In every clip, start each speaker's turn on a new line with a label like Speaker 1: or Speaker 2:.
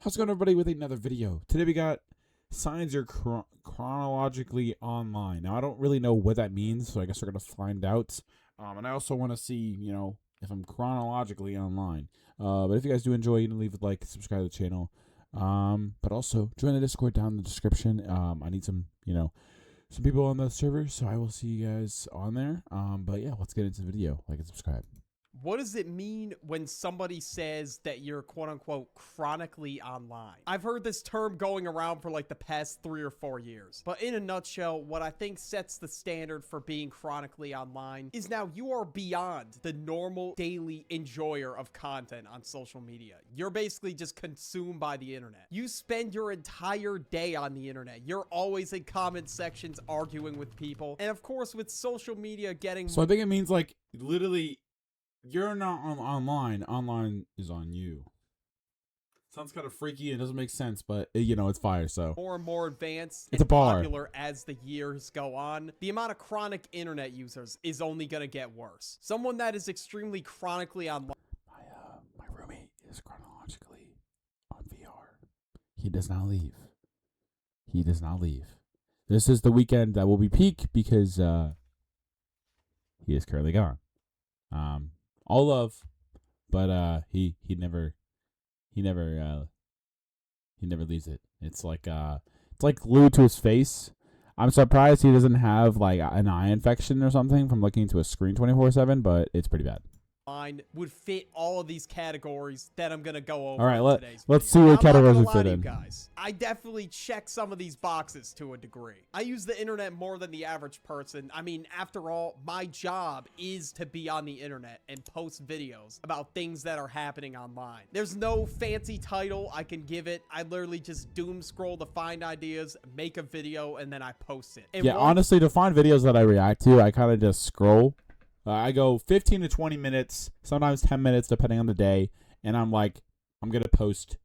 Speaker 1: How's it going, everybody, with another video? Today we got signs you're chronologically online. Now, I don't really know what that means, so I guess we're going to find out. And I also want to see, if I'm chronologically online. But if you guys do enjoy, you can leave a like, subscribe to the channel. But also, join the Discord down in the description. I need some people on the server, so I will see you guys on there. But yeah, let's get into the video. Like and subscribe.
Speaker 2: What does it mean when somebody says that you're quote-unquote chronically online? I've heard this term going around for like the past 3 or 4 years. But in a nutshell, what I think sets the standard for being chronically online is now you are beyond the normal daily enjoyer of content on social media. You're basically just consumed by the internet. You spend your entire day on the internet. You're always in comment sections arguing with people. And of course, with social media getting...
Speaker 1: So I think it means like literally... You're not online. Online is on you. Sounds kind of freaky and doesn't make sense, but it's fire. So
Speaker 2: more and more advanced
Speaker 1: it's
Speaker 2: and
Speaker 1: a bar.
Speaker 2: Popular as the years go on, the amount of chronic internet users is only gonna get worse. Someone that is extremely chronically online.
Speaker 1: My roommate is chronologically on VR. He does not leave. He does not leave. This is the weekend that will be peak because he is currently gone. All love, but he never leaves it. It's like glued to his face. I'm surprised he doesn't have like an eye infection or something from looking into a screen 24/7, but it's pretty bad.
Speaker 2: Would fit all of these categories that I'm gonna go over.
Speaker 1: All right,
Speaker 2: let's
Speaker 1: see what categories we fit in.
Speaker 2: Guys, I definitely check some of these boxes to a degree. I use the internet more than the average person. I mean, after all, my job is to be on the internet and post videos about things that are happening online. There's no fancy title I can give it. I literally just doom scroll to find ideas, make a video, and then I post it. And
Speaker 1: honestly, to find videos that I react to, I kind of just scroll. I go 15 to 20 minutes, sometimes 10 minutes, depending on the day, and I'm like, I'm gonna post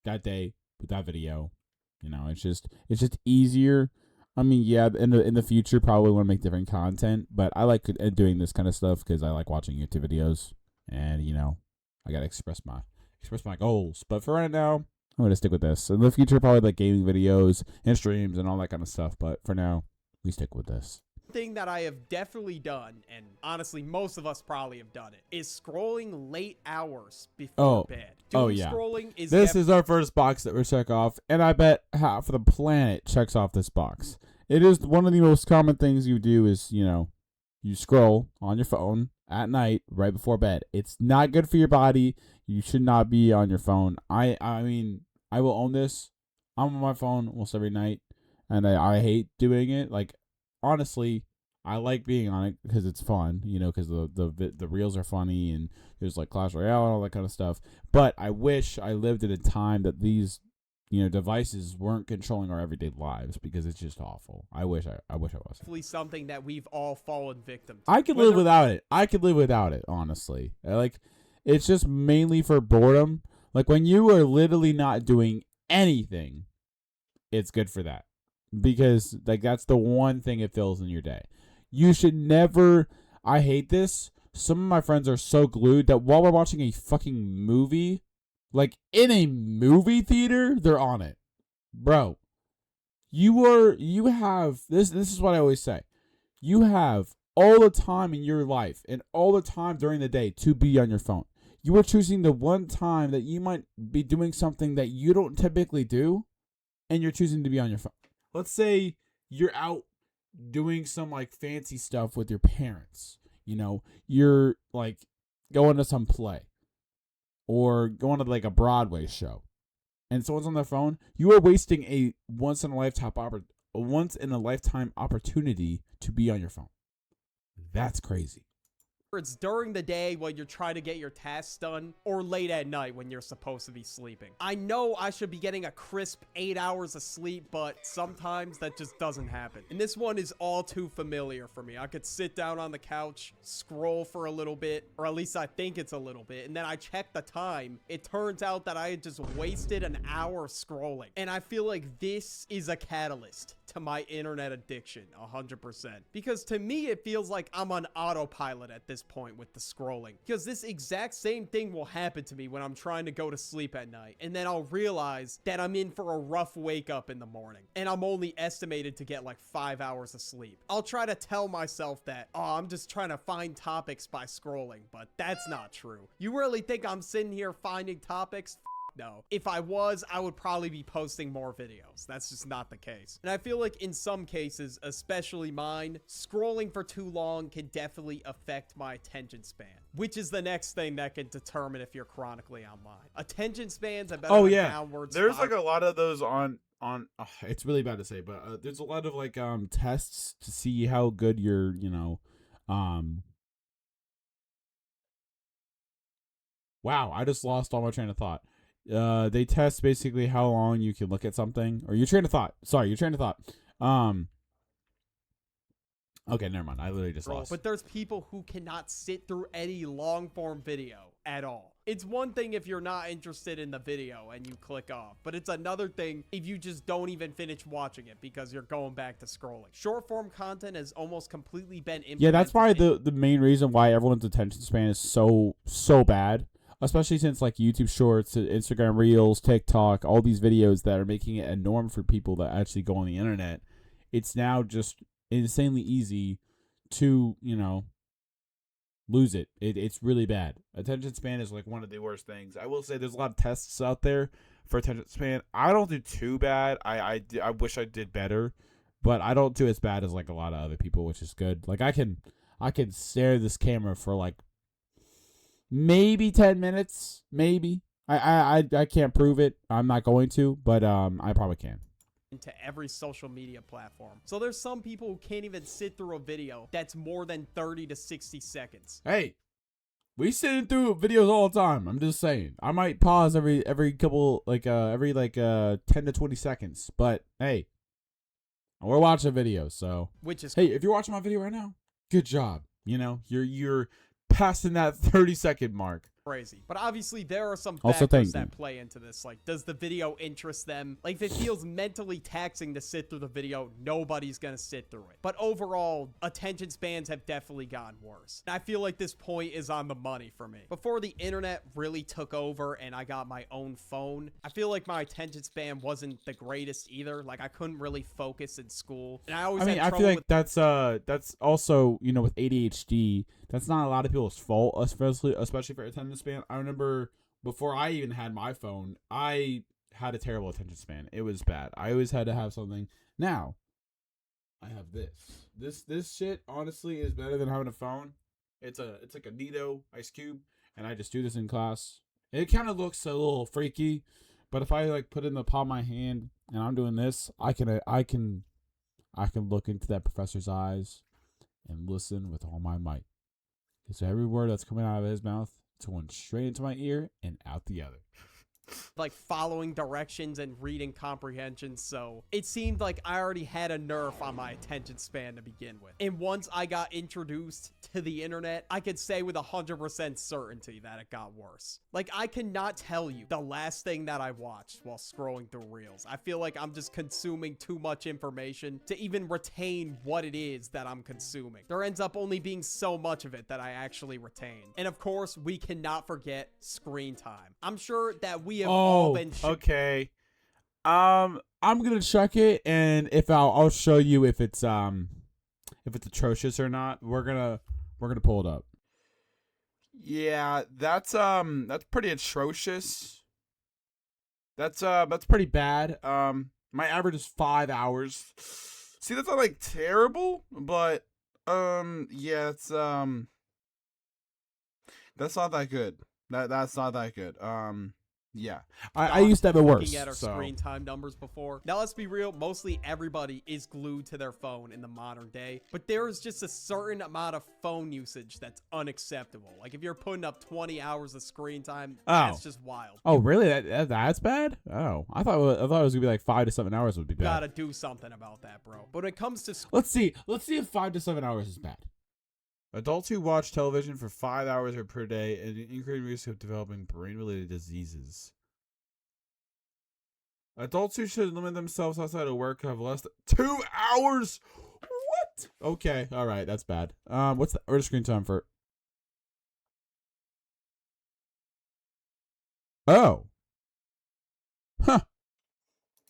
Speaker 1: that day with that video. It's just easier. I mean, yeah, in the future, probably want to make different content, but I like doing this kind of stuff because I like watching YouTube videos, and I gotta express my goals. But for right now, I'm gonna stick with this. In the future, probably like gaming videos and streams and all that kind of stuff. But for now, we stick with this.
Speaker 2: Thing that I have definitely done, and honestly most of us probably have done it, is scrolling late hours before bed. Scrolling is
Speaker 1: this is our first box that we check off, and I bet half of the planet checks off this box. It is one of the most common things you do is you scroll on your phone at night right before bed. It's not good for your body. You should not be on your phone. I mean, I will own this. I'm on my phone almost every night, and I hate doing it. Like, honestly, I like being on it because it's fun, because the reels are funny and there's like Clash Royale and all that kind of stuff. But I wish I lived in a time that these, devices weren't controlling our everyday lives because it's just awful. I wish I was.
Speaker 2: Definitely something that we've all fallen victim to.
Speaker 1: I could live without it. I could live without it, honestly. It's just mainly for boredom. Like when you are literally not doing anything, it's good for that. Because that's the one thing it fills in your day. You should never. I hate this. Some of my friends are so glued that while we're watching a fucking movie, like in a movie theater, they're on it. Bro, you have this is what I always say. You have all the time in your life and all the time during the day to be on your phone. You are choosing the one time that you might be doing something that you don't typically do, and you're choosing to be on your phone. Let's say you're out doing some like fancy stuff with your parents. You're like going to some play or going to like a Broadway show, and someone's on their phone. You are wasting a once in a lifetime opportunity to be on your phone. That's crazy.
Speaker 2: It's during the day when you're trying to get your tasks done, or late at night when you're supposed to be sleeping. I know I should be getting a crisp 8 hours of sleep, but sometimes that just doesn't happen. And this one is all too familiar for me. I could sit down on the couch, scroll for a little bit, or at least I think it's a little bit, and then I check the time. It turns out that I had just wasted an hour scrolling. And I feel like this is a catalyst to my internet addiction 100%. Because to me, it feels like I'm on autopilot at this point with the scrolling. Because this exact same thing will happen to me when I'm trying to go to sleep at night. And then I'll realize that I'm in for a rough wake up in the morning. And I'm only estimated to get like 5 hours of sleep. I'll try to tell myself that, oh, I'm just trying to find topics by scrolling. But that's not true. You really think I'm sitting here finding topics? No. If I was, I would probably be posting more videos. That's just not the case. And I feel like in some cases, especially mine, scrolling for too long can definitely affect my attention span, which is the next thing that can determine if you're chronically online. Attention spans have been downwards.
Speaker 1: There's like a lot of those on it's really bad to say, but there's a lot of like tests to see how good your, wow, I just lost all my train of thought. They test basically how long you can look at something, or your train of thought. Sorry, your train of thought. Okay, never mind. I literally just lost.
Speaker 2: But there's people who cannot sit through any long form video at all. It's one thing if you're not interested in the video and you click off, but it's another thing if you just don't even finish watching it because you're going back to scrolling. Short form content has almost completely been implemented.
Speaker 1: Yeah, that's probably the main reason why everyone's attention span is so bad. Especially since like YouTube Shorts, Instagram Reels, TikTok, all these videos that are making it a norm for people that actually go on the internet. It's now just insanely easy to, lose it. It's really bad. Attention span is like one of the worst things. I will say there's a lot of tests out there for attention span. I don't do too bad. I wish I did better, but I don't do as bad as like a lot of other people, which is good. Like I can stare at this camera for like maybe 10 minutes, maybe. I can't prove it. I'm not going to, but I probably can.
Speaker 2: Into every social media platform. So there's some people who can't even sit through a video that's more than 30 to 60 seconds.
Speaker 1: Hey, we sitting through videos all the time. I'm just saying. I might pause every couple every 10 to 20 seconds, but hey, we're watching videos, so
Speaker 2: which is
Speaker 1: hey, if you're watching my video right now, good job. You're passing that 30-second mark.
Speaker 2: Crazy. But obviously there are some factors that play into this. Like, does the video interest them? Like, if it feels mentally taxing to sit through the video, nobody's gonna sit through it. But overall, attention spans have definitely gotten worse. And I feel like this point is on the money for me. Before the internet really took over and I got my own phone, I feel like my attention span wasn't the greatest either. Like, I couldn't really focus in school. And I
Speaker 1: feel like that's also, with ADHD, that's not a lot of people's fault, especially for attention span. I remember before I even had my phone, I had a terrible attention span. It was bad. I always had to have something. Now, I have this. This shit honestly is better than having a phone. It's like a Nito Ice Cube, and I just do this in class. It kind of looks a little freaky, but if I like put it in the palm of my hand and I'm doing this, I can look into that professor's eyes and listen with all my might. So every word that's coming out of his mouth, it's going straight into my ear and out the other.
Speaker 2: Like following directions and reading comprehension, so it seemed like I already had a nerf on my attention span to begin with. And once I got introduced to the internet, I could say with 100% certainty that it got worse. Like, I cannot tell you the last thing that I watched while scrolling through Reels. I feel like I'm just consuming too much information to even retain what it is that I'm consuming. There ends up only being so much of it that I actually retain. And of course, we cannot forget screen time. I'm sure that we have all been
Speaker 1: okay. I'm gonna check it, and if I'll show you if it's atrocious or not. We're gonna pull it up. Yeah, that's pretty atrocious. That's pretty bad. My average is 5 hours. See, that's not like terrible, but yeah, that's not that good. That's not that good. Yeah, I used to have it worse.
Speaker 2: Looking at our screen time numbers before. Now, let's be real. Mostly everybody is glued to their phone in the modern day, but there is just a certain amount of phone usage that's unacceptable. Like, if you're putting up 20 hours of screen time, that's just wild.
Speaker 1: Oh, really? That's bad? Oh, I thought it was gonna be like 5 to 7 hours would be bad.
Speaker 2: Gotta do something about that, bro. But when it comes to
Speaker 1: let's see if 5 to 7 hours is bad. Adults who watch television for 5 hours or per day and increase risk of developing brain-related diseases. Adults who should limit themselves outside of work have less than 2 hours. What? Okay, all right, that's bad. What's the screen time for? Oh, huh,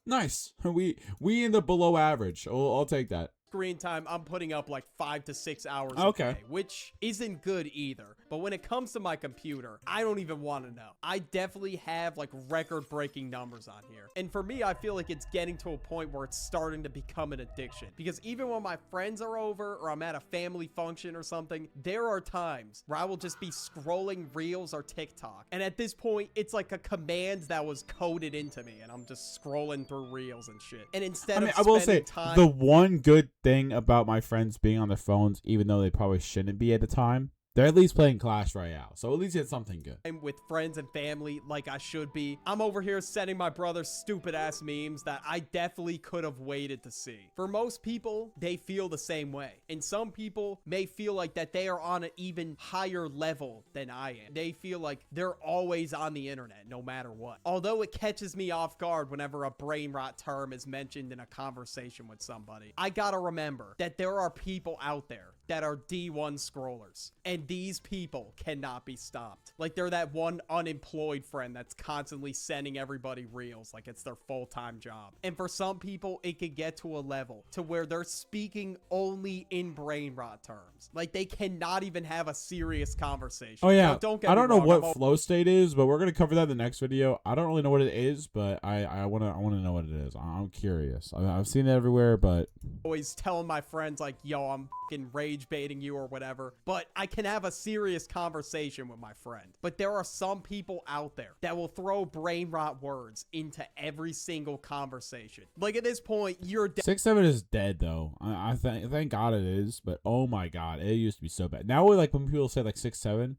Speaker 1: nice. We in the below average. I'll take that.
Speaker 2: Screen time, I'm putting up like 5 to 6 hours a
Speaker 1: Okay.
Speaker 2: day, which isn't good either. But when it comes to my computer, I don't even want to know. I definitely have like record-breaking numbers on here. And for me, I feel like it's getting to a point where it's starting to become an addiction. Because even when my friends are over or I'm at a family function or something, there are times where I will just be scrolling Reels or TikTok. And at this point, it's like a command that was coded into me, and I'm just scrolling through Reels and shit. And instead of
Speaker 1: I will say,
Speaker 2: time,
Speaker 1: the one good thing about my friends being on their phones, even though they probably shouldn't be at the time, they're at least playing Clash Royale, so at least it's something good.
Speaker 2: I'm with friends and family like I should be. I'm over here sending my brother stupid ass memes that I definitely could have waited to see. For most people, they feel the same way. And some people may feel like that they are on an even higher level than I am. They feel like they're always on the internet no matter what. Although it catches me off guard whenever a brain rot term is mentioned in a conversation with somebody, I gotta remember that there are people out there that are D1 scrollers, and these people cannot be stopped. Like they're that one unemployed friend that's constantly sending everybody reels like it's their full-time job. And for some people, it could get to a level to where they're speaking only in brain rot terms. Like they cannot even have a serious conversation.
Speaker 1: Oh yeah,
Speaker 2: Now,
Speaker 1: I don't know
Speaker 2: wrong,
Speaker 1: what flow state is, but we're gonna cover that in the next video. I don't really know what it is, but I wanna know what it is. I'm curious. I've seen it everywhere, but
Speaker 2: always telling my friends like, yo, I'm fucking rage baiting you or whatever, but I can have a serious conversation with my friend. But there are some people out there that will throw brain rot words into every single conversation. Like at this point, you're
Speaker 1: 6-7 is dead though. I thank God it is, but oh my God, it used to be so bad. Now like when people say like 6-7,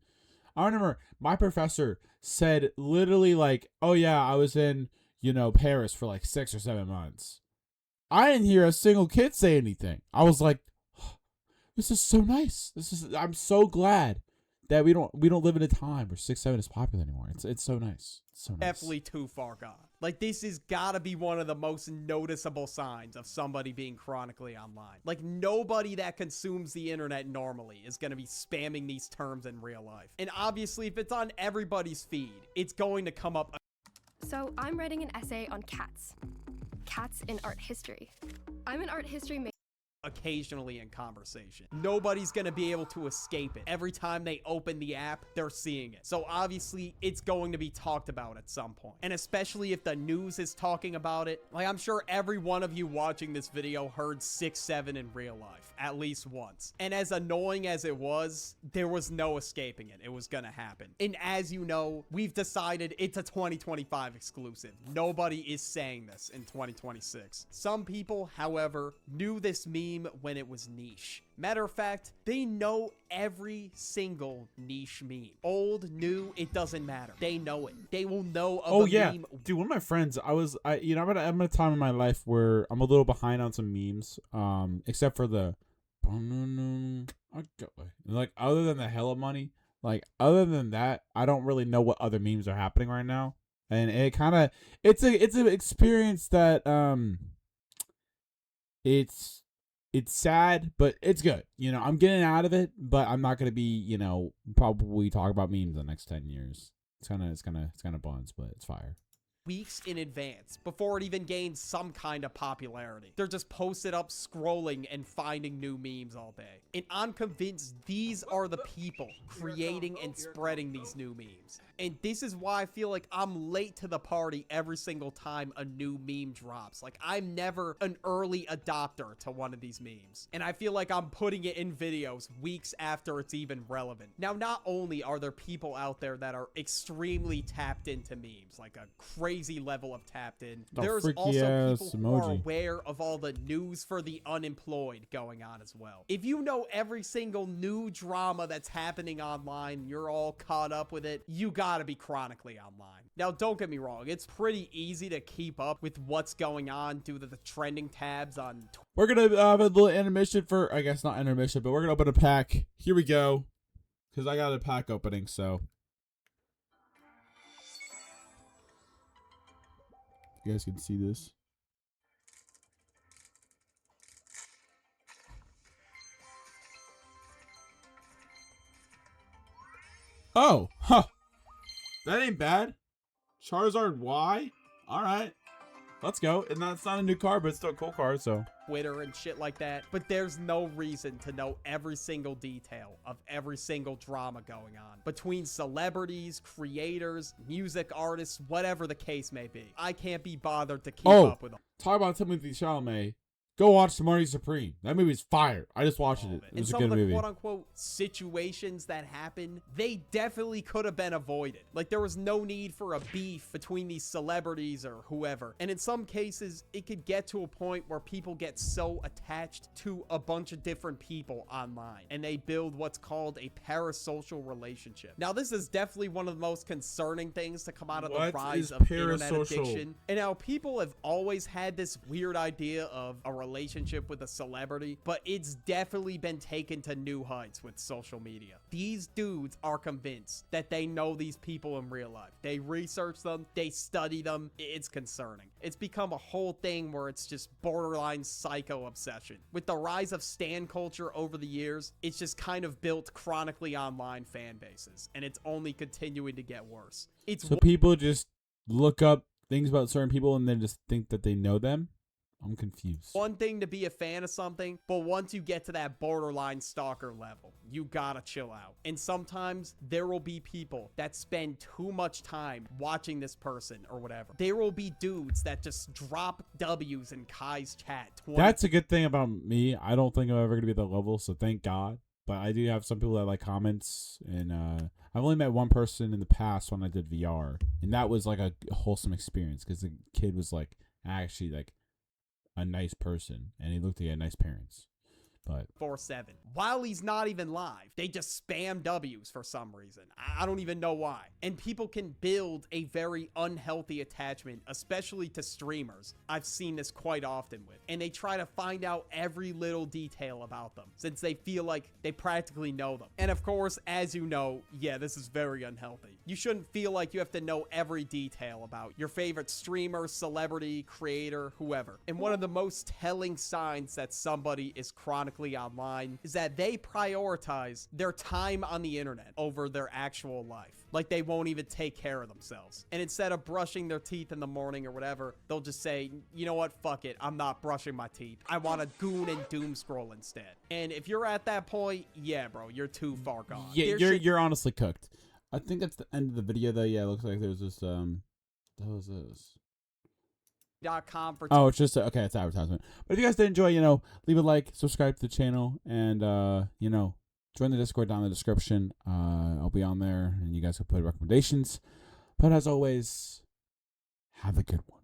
Speaker 1: I remember my professor said literally like, oh yeah, I was in, Paris for like 6 or 7 months. I didn't hear a single kid say anything. I was like, oh, this is so nice. I'm so glad that we don't live in a time where 6-7 is popular anymore. It's so nice. It's so nice.
Speaker 2: definitely too far gone. Like this has got to be one of the most noticeable signs of somebody being chronically online. Like nobody that consumes the internet normally is going to be spamming these terms in real life. And obviously if it's on everybody's feed, it's going to come up.
Speaker 3: So I'm writing an essay on cats. Cats in art history. I'm an art history major.
Speaker 2: Occasionally in conversation. Nobody's gonna be able to escape it. Every time they open the app, they're seeing it. So obviously, it's going to be talked about at some point. And especially if the news is talking about it. Like, I'm sure every one of you watching this video heard 6-7 in real life, at least once. And as annoying as it was, there was no escaping it. It was gonna happen. And as you know, we've decided it's a 2025 exclusive. Nobody is saying this in 2026. Some people, however, knew this meme when it was niche. Matter of fact, they know every single niche meme. Old, new, it doesn't matter. They know it. They will know of meme.
Speaker 1: Dude, one of my friends, I'm at a time in my life where I'm a little behind on some memes. Except for the like other than the hella money, like other than that, I don't really know what other memes are happening right now. And it's an experience that it's sad, but it's good. I'm getting out of it, but I'm not gonna be, probably talk about memes the next 10 years. It's kind of buns, but it's fire.
Speaker 2: Weeks in advance before it even gains some kind of popularity. They're just posted up scrolling and finding new memes all day. And I'm convinced these are the people creating and spreading these new memes. And this is why I feel like I'm late to the party every single time a new meme drops. Like I'm never an early adopter to one of these memes. And I feel like I'm putting it in videos weeks after it's even relevant. Now, not only are there people out there that are extremely tapped into memes, like a crazy level of tapped in, there's also people who are aware of all the news for the unemployed going on as well. If you know every single new drama that's happening online, you're all caught up with it, you gotta be chronically online. Now, don't get me wrong, it's pretty easy to keep up with what's going on due to the trending tabs on Twitter.
Speaker 1: We're gonna have a little intermission for, I guess not intermission, but we're gonna open a pack. Here we go, because I got a pack opening, so You guys can see this. Oh, huh. That ain't bad. Charizard Y. All right. Let's go. And that's not a new card, but it's still a cool card, so.
Speaker 2: Twitter and shit like that, but there's no reason to know every single detail of every single drama going on between celebrities, creators, music artists, whatever the case may be. I can't be bothered to keep up with them.
Speaker 1: Talk about Timothée Chalamet. Go watch Marty Supreme. That movie's fire. I just watched it. It
Speaker 2: And
Speaker 1: was a
Speaker 2: some
Speaker 1: good
Speaker 2: of the
Speaker 1: movie.
Speaker 2: quote-unquote situations that happen, they definitely could have been avoided. Like, there was no need for a beef between these celebrities or whoever. And in some cases, it could get to a point where people get so attached to a bunch of different people online, and they build what's called a parasocial relationship. Now, this is definitely one of the most concerning things to come out of the rise of internet addiction. And now, people have always had this weird idea of a relationship with a celebrity, but it's definitely been taken to new heights with social media. These dudes are convinced that they know these people in real life. They research them, they study them. It's concerning. It's become a whole thing where it's just borderline psycho obsession. With the rise of stan culture over the years, it's just kind of built chronically online fan bases, and it's only continuing to get worse.
Speaker 1: So people just look up things about certain people and then just think that they know them? I'm confused.
Speaker 2: One thing to be a fan of something, but once you get to that borderline stalker level, you gotta chill out. And sometimes there will be people that spend too much time watching this person or whatever. There will be dudes that just drop W's in Kai's chat.
Speaker 1: That's a good thing about me. I don't think I'm ever going to be at that level, so thank God. But I do have some people that like comments, and I've only met one person in the past when I did VR, and that was like a wholesome experience because the kid was like actually like a nice person, and he looked like he had nice parents. But
Speaker 2: 4/7. While he's not even live, they just spam W's for some reason. I don't even know why. And people can build a very unhealthy attachment, especially to streamers. I've seen this quite often with. And they try to find out every little detail about them, since they feel like they practically know them. And of course, as you know, yeah, this is very unhealthy. You shouldn't feel like you have to know every detail about your favorite streamer, celebrity, creator, whoever. And one of the most telling signs that somebody is chronically online is that they prioritize their time on the internet over their actual life. Like, they won't even take care of themselves. And instead of brushing their teeth in the morning or whatever, they'll just say, you know what, fuck it, I'm not brushing my teeth. I want to goon and doom scroll instead. And if you're at that point, yeah, bro, you're too far gone.
Speaker 1: yeah, you're honestly cooked. I think that's the end of the video, though. Yeah, it looks like there's this what was this?
Speaker 2: .com for
Speaker 1: it's just okay, it's advertisement. But if you guys did enjoy, leave a like, subscribe to the channel, and join the Discord down in the description. I'll be on there, and you guys can put recommendations. But as always, have a good one.